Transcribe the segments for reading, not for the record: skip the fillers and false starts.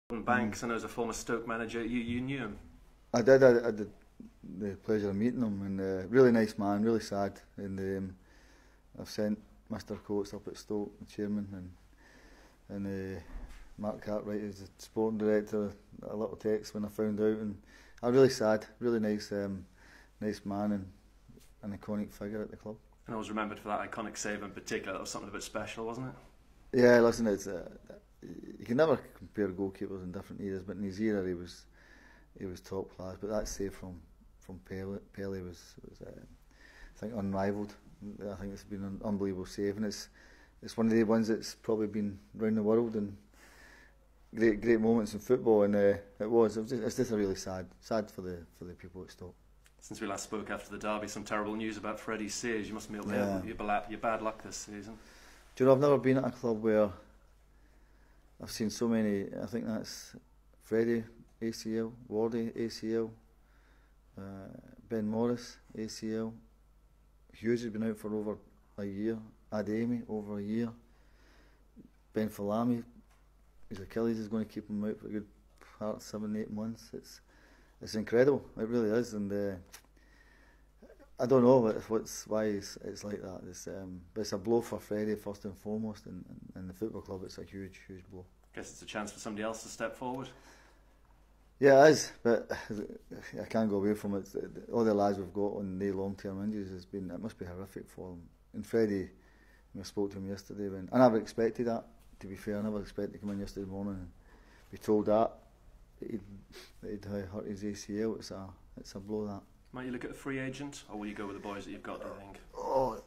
Banks, I know as a former Stoke manager, you knew him. I did the pleasure of meeting him, and really nice man, really sad. And I've sent Mr. Coates up at Stoke, the chairman, and Mark Cartwright, who's the sporting director, a little text when I found out, and I'm really sad. Really nice, nice man, and an iconic figure at the club. And I was remembered for that iconic save in particular. That was something a bit special, wasn't it? Yeah, listen, it's you can never compare goalkeepers in different eras, but in his era he was top class. But that save from Pele was I think unrivalled. I think it's been an unbelievable save, and it's one of the ones that's probably been round the world and great moments in football. And it's just a really sad for the people at Stoke. Since we last spoke after the derby, some terrible news about Freddie Sears. You must be your bad luck this season. Do you know, I've never been at a club where I've seen so many. I think that's Freddie ACL, Wardy ACL, Ben Morris ACL, Hughes has been out for over a year, Ademi over a year, Ben Falami, his Achilles is going to keep him out for a good part 7-8 months. It's incredible, it really is, and I don't know why it's like that. But it's a blow for Freddie first and foremost, and the football club. It's a huge blow. Guess it's a chance for somebody else to step forward. Yeah, it is, but I can't go away from it. All the lads we've got on the long-term injuries it must be horrific for them. And Freddie, I spoke to him yesterday, I never expected that. To be fair, I never expected to come in yesterday morning and be told that he'd hurt his ACL. It's a blow, that. Might you look at a free agent, or will you go with the boys that you've got, do you think? Oh,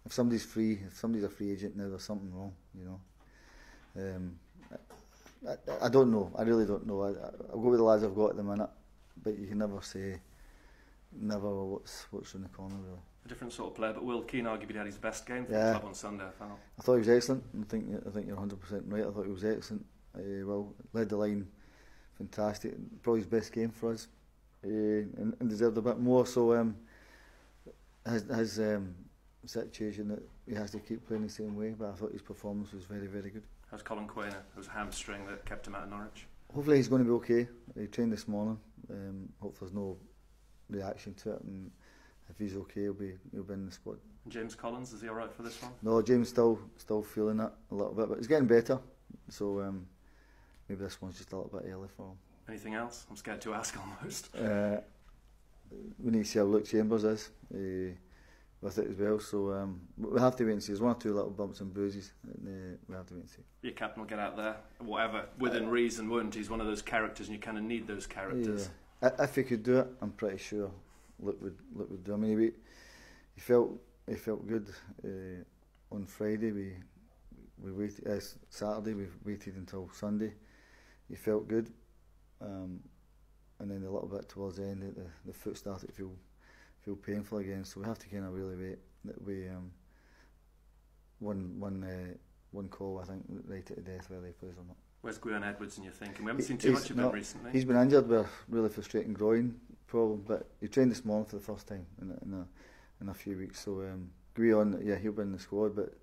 if somebody's a free agent now, there's something wrong, you know. I don't know. I really don't know. I'll go with the lads I've got at the minute, but you can never say never what's in the corner, really. A different sort of player, but Will Keane arguably had his best game for the club on Sunday. I thought he was excellent. I think you're 100% right. I thought he was excellent. Led the line, fantastic. Probably his best game for us, and deserved a bit more. So his situation that he has to keep playing the same way. But I thought his performance was very good. How's Colin Quainer? It was a hamstring that kept him out of Norwich. Hopefully he's going to be okay. He trained this morning. Hopefully there's no reaction to it, and if he's okay, he'll be in the squad. And James Collins, is he all right for this one? No, James still feeling it a little bit, but he's getting better. So maybe this one's just a little bit early for him. Anything else? I'm scared to ask almost. We need to see how Luke Chambers is with it as well. So we have to wait and see. There's one or two little bumps and bruises, and we have to wait and see. Your captain will get out there, whatever, within reason, won't he? He's one of those characters, and you kind of need those characters. Yeah. If he could do it, I'm pretty sure Luke would do. I mean, he felt good on Friday. We waited. Saturday we waited until Sunday. He felt good, and then a little bit towards the end, the foot started to feel painful again. So we have to kind of really wait. That we one call, I think, right at the death whether he plays or not. Where's Gwion Edwards in your thinking? We haven't seen too much of him recently. He's been injured with a really frustrating groin problem, but he trained this morning for the first time in a few weeks. So Gwion, yeah, he'll be in the squad, but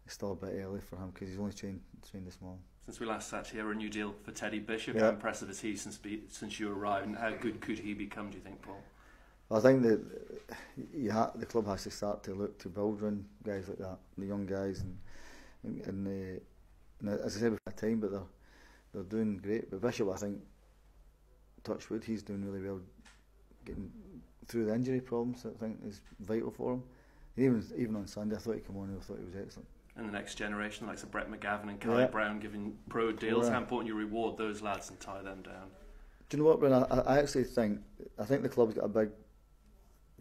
it's still a bit early for him because he's only trained this morning. Since we last sat here, a new deal for Teddy Bishop. Yeah. How impressive is he since you arrived, and how good could he become, do you think, Paul? Well, I think that the club has to start to look to build around guys like that, the young guys, and as I said before, time, but they're doing great. But Bishop, I think, touch wood, he's doing really well, getting through the injury problems. I think is vital for him. And even on Sunday, I thought he came on and I thought he was excellent. And the next generation, like Brett McGavin and Kai Brown, giving pro deals. How important you reward those lads and tie them down? Do you know what, Brian? I actually think the club's got a big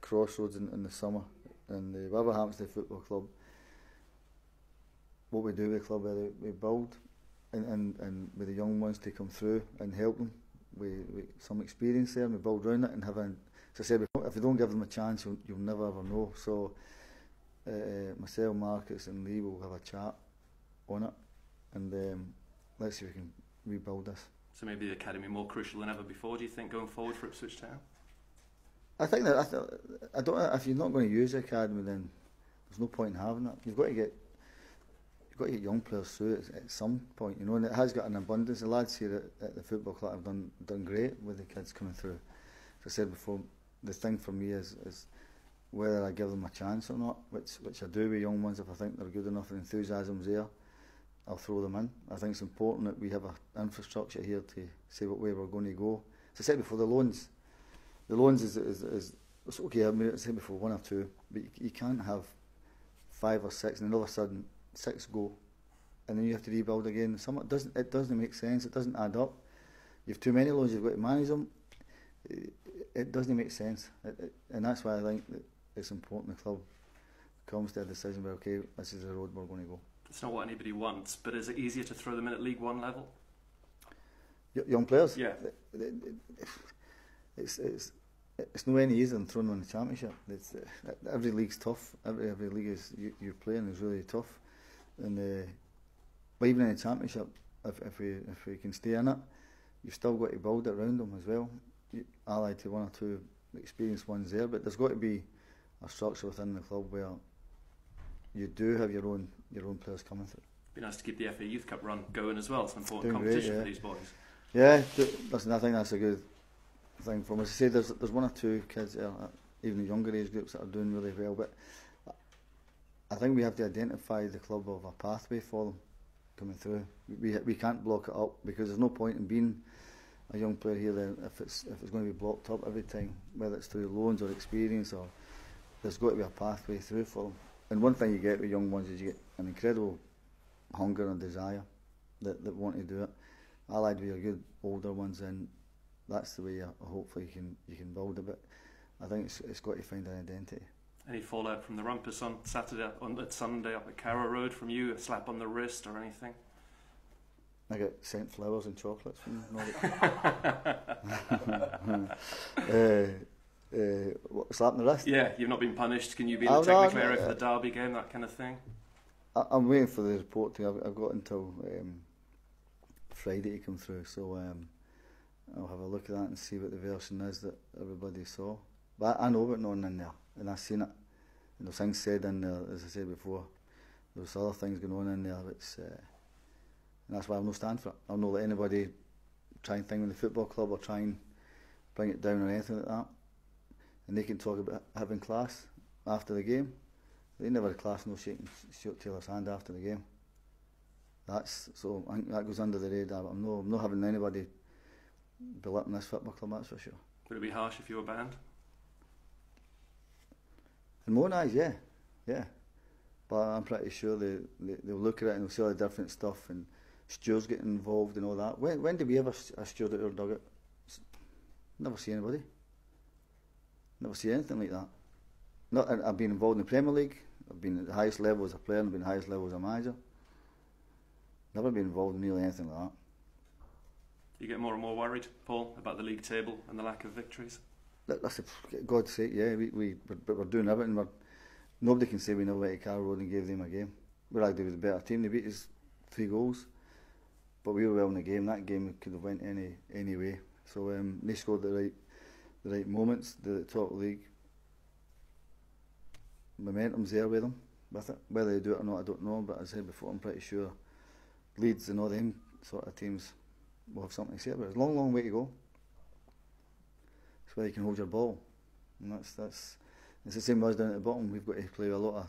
crossroads in the summer, and whatever happens to the football club, what we do with the club, whether we build and with the young ones to come through and help them with some experience there, and we build around it and have as I said, if we don't give them a chance, you'll never ever know. So myself, Marcus and Lee will have a chat on it, and let's see if we can rebuild this. So maybe the academy more crucial than ever before, do you think, going forward for Ipswich Town? I think that if you're not going to use the academy, then there's no point in having it. You've got to get you've got to get young players through it at some point, you know, and it has got an abundance. The lads here at the football club have done great with the kids coming through. As I said before, the thing for me is whether I give them a chance or not, which I do with young ones. If I think they're good enough and enthusiasm's there, I'll throw them in. I think it's important that we have an infrastructure here to say what way we're going to go. As I said before, the loans is it's okay. I mean, I said before, 1 or 2, but you can't have 5 or 6 and then all of a sudden 6 go, and then you have to rebuild again. It doesn't make sense. It doesn't add up. You have too many loans. You've got to manage them. It doesn't make sense, and that's why I think that it's important the club comes to a decision where, okay, this is the road we're going to go. It's not what anybody wants, but is it easier to throw them in at League One level? Young players? Yeah. It's no any easier than throwing them in the Championship. Every league's tough. Every league you're playing is really tough. And but even in the Championship, if we can stay in it, you've still got to build it around them as well. Allied to 1 or 2 experienced ones there, but there's got to be a structure within the club where you do have your own players coming through. It'd be nice to keep the FA Youth Cup run going as well. It's an important competition for these boys. Yeah, listen, I think that's a good thing for them. As I say, there's 1 or 2 kids there, even the younger age groups, that are doing really well, but I think we have to identify the club of a pathway for them coming through. We can't block it up, because there's no point in being a young player here then if it's going to be blocked up every time, whether it's through loans or experience, or there's got to be a pathway through for them. And one thing you get with young ones is you get an incredible hunger and desire that want to do it. Allied with your good older ones, and that's the way hopefully you can build it. But I think it's got to find an identity. Any fallout from the rumpus on Sunday up at Carrow Road from you? A slap on the wrist or anything? I got sent flowers and chocolates from Nordic. Slap on the wrist? Yeah, you've not been punished. Can you be the technical area for the Derby game, that kind of thing? I'm waiting for the report. I've got until Friday to come through, so I'll have a look at that and see what the version is that everybody saw. But I know what's going on in there, and I've seen it. And there's things said in there, as I said before. There's other things going on in there which... and that's why I'll not stand for it. I'll not let anybody try and think in the football club or try and bring it down or anything like that. And they can talk about having class after the game. They never had class, no shaking Stuart Taylor's hand after the game. So I think that goes under the radar. But I'm not having anybody belittling this football club, that's for sure. Would it be harsh if you were banned? In my own eyes, yeah. But I'm pretty sure they'll look at it and they'll see all the different stuff, and stewards getting involved and all that. When did we ever a steward at our dugout? Never see anybody. Never see anything like that. I've been involved in the Premier League. I've been at the highest level as a player and been at the highest level as a manager. Never been involved in nearly anything like that. You get more and more worried, Paul, about the league table and the lack of victories? That's God's sake, yeah. We're doing everything. Nobody can say we never went to Carrow Road and gave them a game. We're actually with a better team. They beat us 3 goals, but we were well in the game. That game could have went any way. So they scored the right moments. The top of the league, momentum's there with them. With it, whether they do it or not, I don't know. But as I said before, I'm pretty sure Leeds and all them sort of teams will have something to say about it. It's a long way to go. It's where you can hold your ball, and that's. It's the same as us down at the bottom. We've got to play a lot of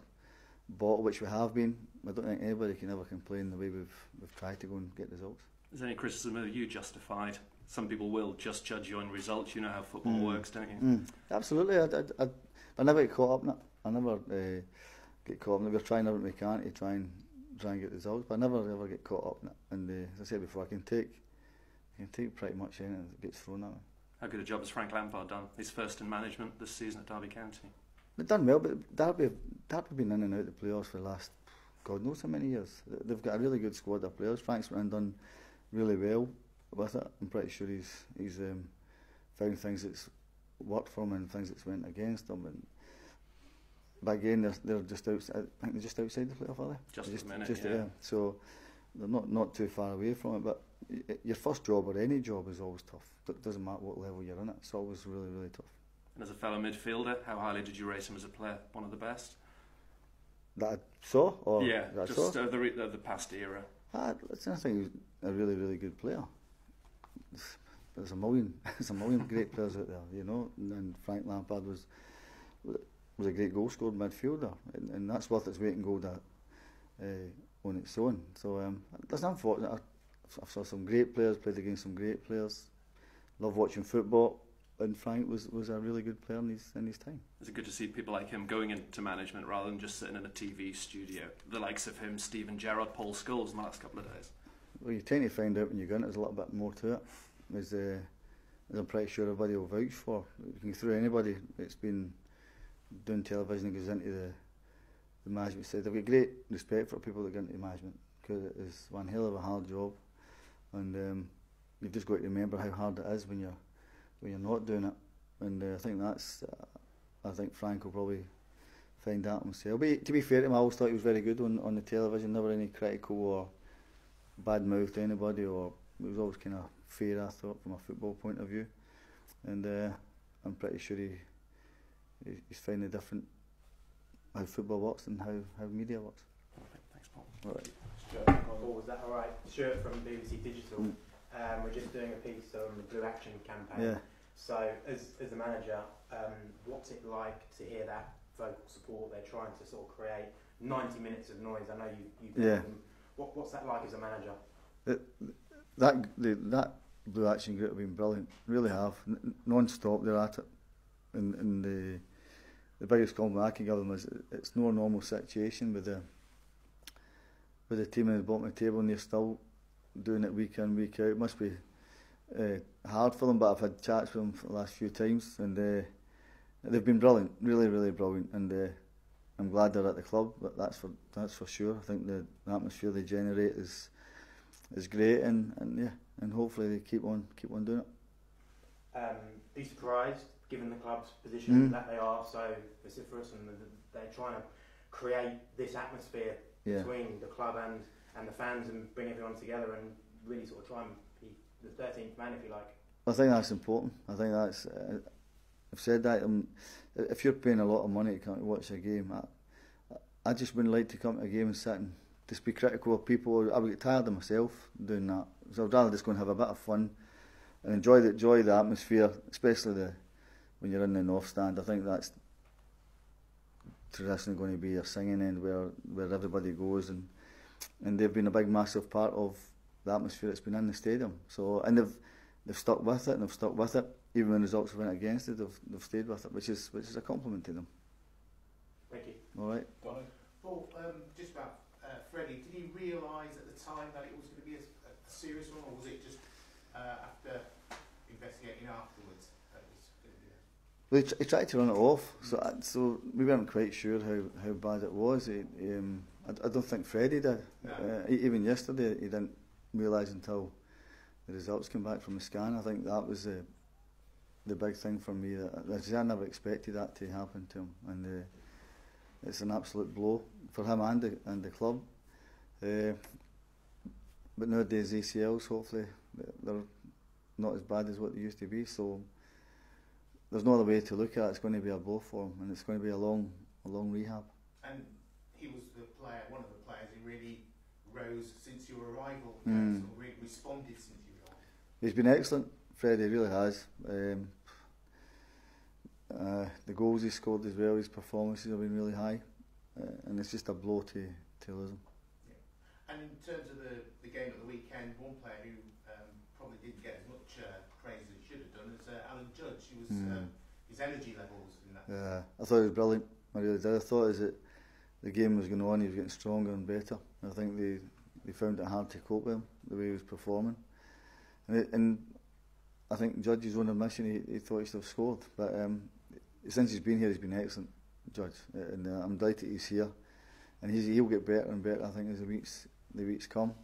ball, which we have been. I don't think anybody can ever complain the way we've tried to go and get results. Is any criticism of you justified? Some people will just judge you on results. You know how football works, don't you? Absolutely. I never get caught up in it. I never get caught up in it. We're trying everything we can to try and get results, but I never ever get caught up in it. And as I said before, I can take pretty much anything that gets thrown at me. How good a job has Frank Lampard done? His first in management this season at Derby County. They've done well, but Derby have been in and out of the playoffs for the last God knows how many years. They've got a really good squad of players. Frank's went and done really well with it. I'm pretty sure he's found things that's worked for him and things that's went against him. But again, they're just outside. I think they're just outside the playoff, are they? Just a minute, yeah. So they're not too far away from it. But your first job or any job is always tough. It doesn't matter what level you're in it. It's always really, really tough. And as a fellow midfielder, how highly did you rate him as a player? One of the best? that I saw, or yeah, that just I saw? The past era. Listen, I think he was a really, really good player. There's a million, there's a million great players out there, you know. And Frank Lampard was a great goal scoring midfielder, and that's worth its weight in gold on its own. So that's unfortunate. I saw some great players, played against some great players. Love watching football, and Frank was a really good player in his time. Is it good to see people like him going into management rather than just sitting in a TV studio? The likes of him, Steven Gerrard, Paul Scholes in the last couple of days. Well, you tend to find out when you go in there's a little bit more to it. As I'm pretty sure everybody will vouch for. You can go through anybody that's been doing television and goes into the management side. I've got great respect for people that go into management, because it is one hell of a hard job, and you've just got to remember how hard it is when you're not doing it. And I think Frank will probably find that himself. But to be fair to him, I always thought he was very good on the television. Never any critical or bad mouth to anybody, or it was always kind of fair, I thought, from a football point of view. And I'm pretty sure he's finding different how football works and how media works. Perfect. Thanks, Paul. All right. Paul, was that all right? Stuart from BBC Digital. We're just doing a piece on the Blue Action campaign. Yeah. So, as a manager, what's it like to hear that vocal support? They're trying to sort of create 90 minutes of noise. I know you do them. What's that like as a manager? That Blue Action group have been brilliant. Really have. Non-stop they're at it. And the biggest compliment I can give them is it's no normal situation with the team in the bottom of the table, and they're still doing it week in, week out. It must be hard for them, but I've had chats with them for the last few times, and they've been brilliant, really, really brilliant. And I'm glad they're at the club, but that's for sure. I think the atmosphere they generate is great, and hopefully they keep on doing it. Be surprised, given the club's position that they are so vociferous, and they're trying to create this atmosphere between the club and the fans, and bring everyone together, and really sort of try and be the 13th man, if you like. I think that's important. I think that's. I've said that. If you're paying a lot of money to come to watch a game, I just wouldn't like to come to a game and sit and just be critical of people. I would get tired of myself doing that. So I'd rather just go and have a bit of fun and enjoy the atmosphere, especially when you're in the north stand. I think that's traditionally going to be a singing end where everybody goes, and they've been a big, massive part of the atmosphere that's been in the stadium. So, and they've stuck with it, and they've stuck with it even when results went against it. They've stayed with it, which is a compliment to them. Thank you. All right. Paul, just about Freddie, did he realise at the time that it was going to be a serious one, or was it just after investigating afterwards that it was going to be Well, he tried to run it off, so we weren't quite sure how bad it was. I don't think Freddie did. No. Even yesterday, he didn't realise until the results came back from the scan. I think that was the big thing for me. I never expected that to happen to him, and it's an absolute blow for him and the club. But nowadays ACLs, hopefully, they're not as bad as what they used to be. So there's no other way to look at it. It's going to be a blow for him, and it's going to be a long rehab. And he was one of the players who really rose since your arrival, sort of really responded since you arrived. He's been excellent, Freddie, really has. The goals he scored as well, his performances have been really high, and it's just a blow to lose him. Yeah. And in terms of the game at the weekend, one player who probably didn't get as much praise as he should have done is Alan Judge. He was his energy levels in that. Yeah, I thought he was brilliant. I really did. I thought as the game was going on, he was getting stronger and better. I think they found it hard to cope with him, the way he was performing. And I think Judge's own admission, he thought he should have scored. But since he's been here, he's been excellent, Judge. And I'm delighted he's here. And he'll get better and better, I think, as the weeks come.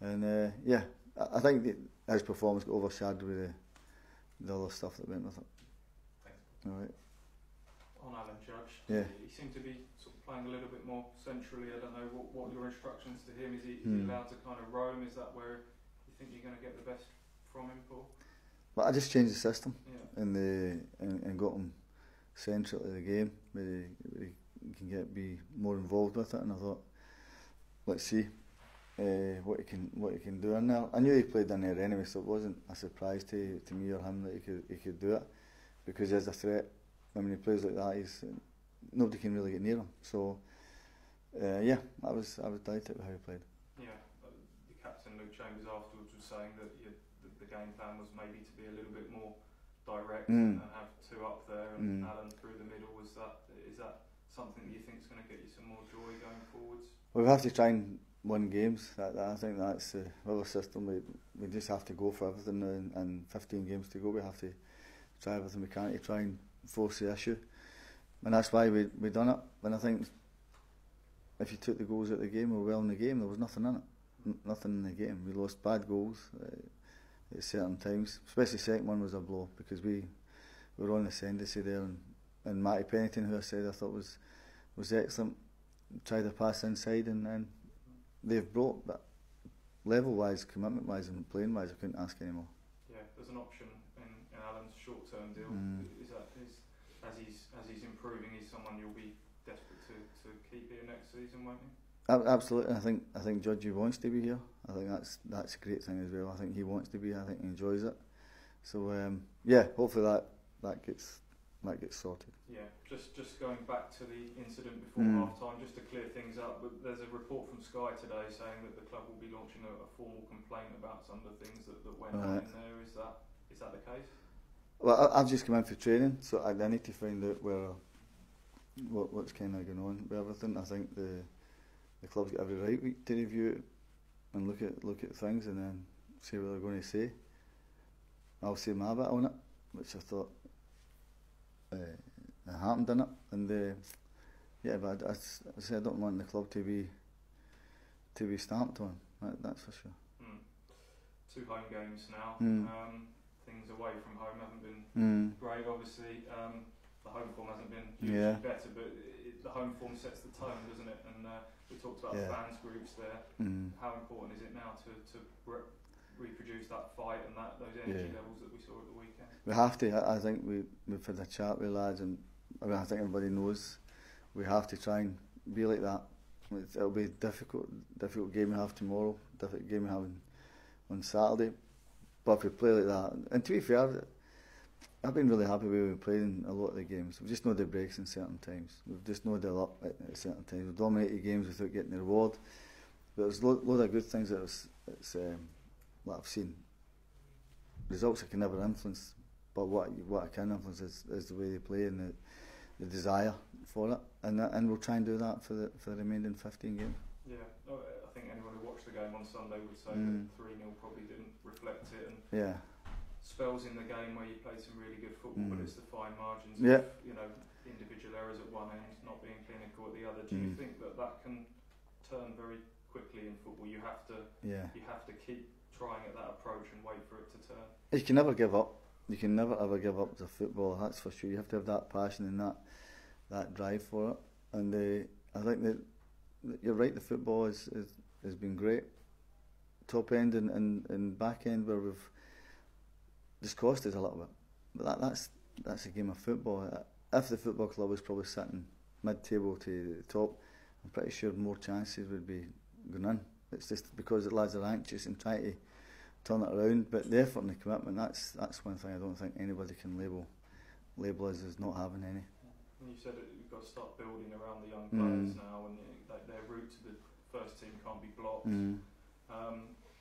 And I think his performance got overshadowed with the other stuff that went with it. Thanks. All right. On Alan Judge, Yeah. He seemed to be sort of playing a little bit more centrally. I don't know what your instructions to him. Is he allowed to kind of roam? Is that where you think you're going to get the best from him, Paul? But I just changed the system Yeah. and got him central to the game. be more involved with it. And I thought, let's see what he can do in there. I knew he played in there anyway, so it wasn't a surprise to me or him that he could do it, because there's a threat. When he plays like that, nobody can really get near him. So yeah, I was delighted with how he played. Yeah, the captain Luke Chambers afterwards was saying that the game plan was maybe to be a little bit more direct and have two up there and Alan through the middle. Is that something that you think is going to get you some more joy going forwards? Well, we have to try and win games. I think that's our system. We just have to go for everything now, and 15 games to go. We have to try everything we can to try and force the issue, and that's why we done it. And I think if you took the goals out of the game, we were well in the game. There was nothing in it, nothing in the game. We lost bad goals at certain times. Especially the second one was a blow, because we were on the ascendancy there, and Matty Pennington, who I said I thought was excellent, tried to pass inside, and they've brought that level-wise, commitment-wise, and playing-wise. I couldn't ask any more. Yeah, there's an option in Alan's short-term deal. As he's improving, he's someone you'll be desperate to keep here next season, won't you? Absolutely. I think Judgy wants to be here. I think that's a great thing as well. I think he wants to be here. I think he enjoys it. So yeah, hopefully that gets sorted. Yeah, just going back to the incident before half-time, just to clear things up, but there's a report from Sky today saying that the club will be launching a formal complaint about some of the things that went on in there. Is that the case? Well, I've just come in for training, so I need to find out what's kind of going on with everything. I think the club's got every right to review it and look at things and then see what they're going to say. I'll say my bit on it, which I thought happened in it, and yeah, but I said I don't want the club to be stamped on. That's for sure. 2 home games now. Things away from home haven't been great, obviously. The home form hasn't been hugely better, but the home form sets the tone, doesn't it? And we talked about the fans groups there. How important is it now to reproduce that fight and those energy levels that we saw at the weekend? We have to. I think we've had a chat with lads, and I think everybody knows we have to try and be like that. It'll be a difficult game we have tomorrow, difficult game we have on Saturday. But if we play like that, and to be fair, I've been really happy with how we played in a lot of the games. We've just known the breaks in certain times. We've just known the up at certain times. We've dominated games without getting the reward. But there's a lot of good things that I've seen. Results I can never influence, but what I can influence is the way they play and the desire for it. And we'll try and do that for the remaining 15 games. Yeah, I think anyone who watched the game on Sunday would say that 3-0 probably didn't reflect it. And spells in the game where you played some really good football, but it's the fine margins of, individual errors at one end, not being clinical at the other. Do you think that can turn very quickly in football? You have to keep trying at that approach and wait for it to turn. You can never give up. You can never ever give up as a footballer, that's for sure. You have to have that passion and that drive for it. And I think that you're right, the football has been great. Top end and back end where we've just cost us a little bit. But that's a game of football. If the football club was probably sitting mid-table to the top, I'm pretty sure more chances would be going in. It's just because the lads are anxious and trying to turn it around. But the effort and the commitment, that's one thing I don't think anybody can label us as not having any. And you said that you've got to start building around the young players now, and their route to the first team can't be blocked.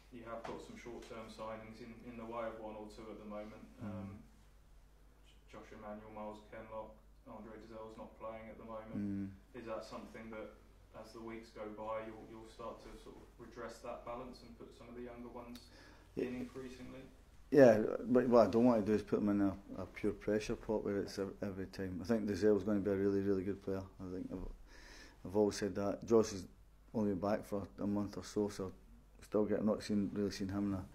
You have got some short-term signings in the way of 1 or 2 at the moment. Josh Emmanuel, Miles Kenlock, Andre Dazzel's not playing at the moment. Is that something that, as the weeks go by, you'll start to sort of redress that balance and put some of the younger ones in increasingly? Yeah, but what I don't want to do is put them in a pure pressure pot where it's every time. I think Dazzel's going to be a really, really good player. I think I've always said that. Josh has only been back for a month or so still not really seen him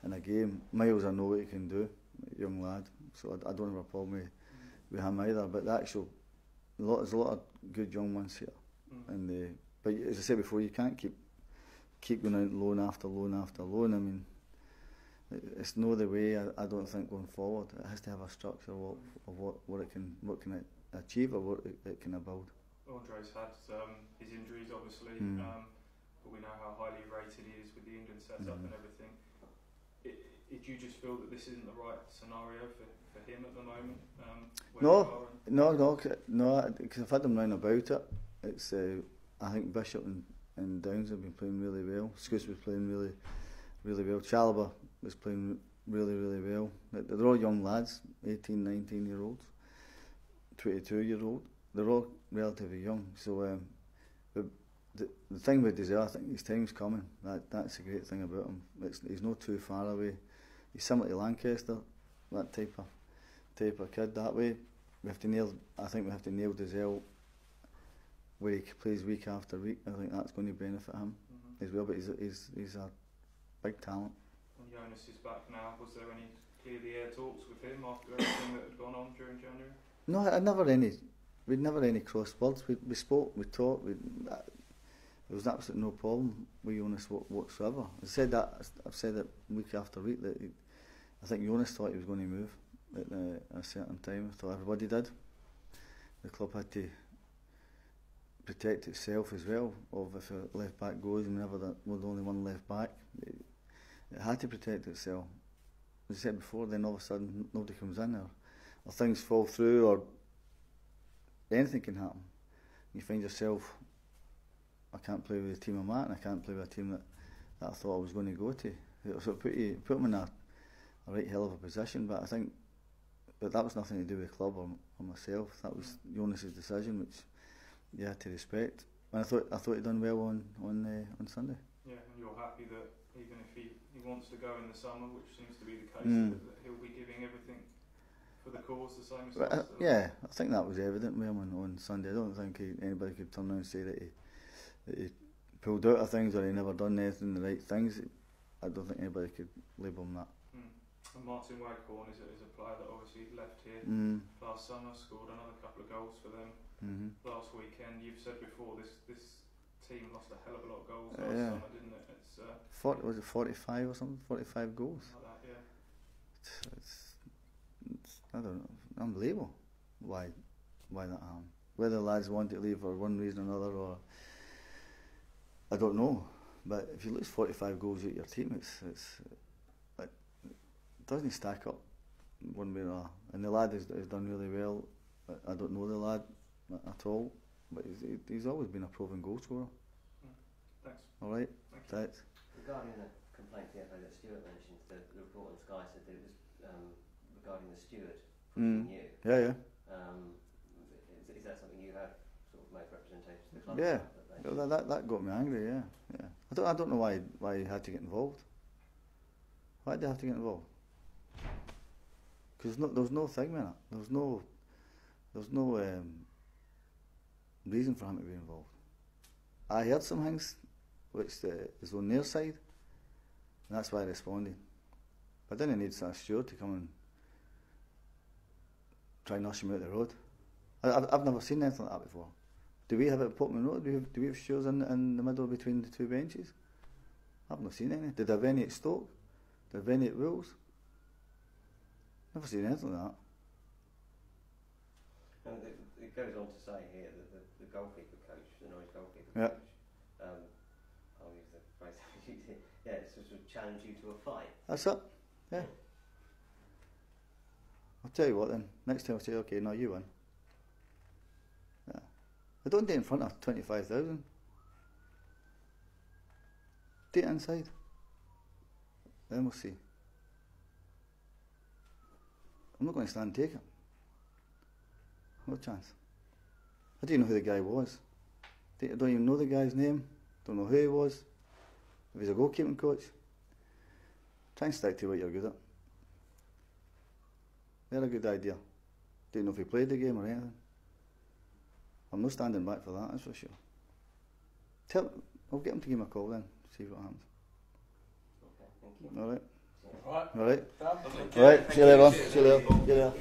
in a game. Miles, I know what he can do, young lad, so I don't have a problem with him either. But there's a lot of good young ones here, and but as I said before, you can't keep going out loan after loan after loan. I mean, it's no the way. I don't think going forward. It has to have a structure of what it can achieve or what it can build. Andre's had his injuries, obviously, but we know how highly rated he is with the England setup and everything. Did you just feel that this isn't the right scenario for him at the moment? No, because I've had them round about it. It's I think Bishop and Downs have been playing really well. Scouse was playing really, really well. Chalobah was playing really, really well. They're all young lads, 18, 19-year-olds, 22-year-old. They're all relatively young. So the thing with Desire, I think his time's coming. That's a great thing about him. He's not too far away. He's similar to Lancaster, that type of kid. That way, I think we have to nail Desire where he plays week after week. I think that's going to benefit him as well. But he's a big talent. And Jonas is back now. Was there any clear the air talks with him after everything that had gone on during January? No, we'd never any cross words. We spoke, we talked. There was absolutely no problem with Jonas whatsoever. I've said that week after week that I think Jonas thought he was going to move at a certain time. I thought everybody did. The club had to protect itself as well. Of if a left back goes, and whenever there was only one left back, it had to protect itself. As I said before, then all of a sudden nobody comes in, or things fall through, or anything can happen. You find yourself, I can't play with the team I'm at, and I can't play with a team that I thought I was going to go to. So it put them in a right hell of a position. But I think that was nothing to do with the club or myself. That was Jonas's decision, which you had to respect. And I thought he'd done well on Sunday. Yeah, and you're happy that even if he wants to go in the summer, which seems to be the case, that he'll be giving everything for the cause the same as last time? Yeah, I think that was evident with him on Sunday. I don't think anybody could turn around and say that he pulled out of things or he never done anything the right things. I don't think anybody could label him that. And Martin Waghorn is a player that obviously left here last summer, scored another couple of goals for them last weekend. You've said before this team lost a hell of a lot of goals last summer, didn't it? It's was it 45 or something? 45 goals. Like that, yeah. It's I don't know, unbelievable. Why that happened? Whether the lads want to leave for one reason or another, or I don't know. But if you lose 45 goals at your team, it doesn't stack up one way or another. And the lad has done really well. I don't know the lad at all, but he's always been a proven goal scorer. Thanks. All right. Thanks. Regarding the complaint the FA that Stuart mentioned, the report on Sky said that it was regarding the steward from you. Yeah. Is that something you have sort of made representation to the club? Yeah. That got me angry. Yeah. I don't know why he had to get involved. Why did he have to get involved? Because there was no thing in it. There was no reason for him to be involved. I heard some things which is on their side, and that's why I responded. I didn't need a steward to come and try and rush him out the road. I've never seen anything like that before. Do we have it at Portman Road? Do we have stewards in the middle between the two benches? I've not seen any. Did I have any at Stoke? Did I have any at Wolves? Never seen anything like that. And it goes on to say here that the goalkeeper coach, the Norwich goalkeeper coach, I'll use the phrase that you did, it's sort of challenge you to a fight. That's it, yeah. I'll tell you what then, next time I'll say, okay, now you win. Yeah. I don't do it in front of 25,000. Do it inside. Then we'll see. I'm not going to stand and take it. No chance. I didn't know who the guy was. I don't even know the guy's name. Don't know who he was. If he's a goalkeeping coach, try and stick to what you're good at. They're a good idea. Didn't know if he played the game or anything. I'm not standing back for that, that's for sure. I'll get him to give me a call then, see what happens. Okay, thank you. Alright. Right. Alright. Done. Alright, see you later on. See you later.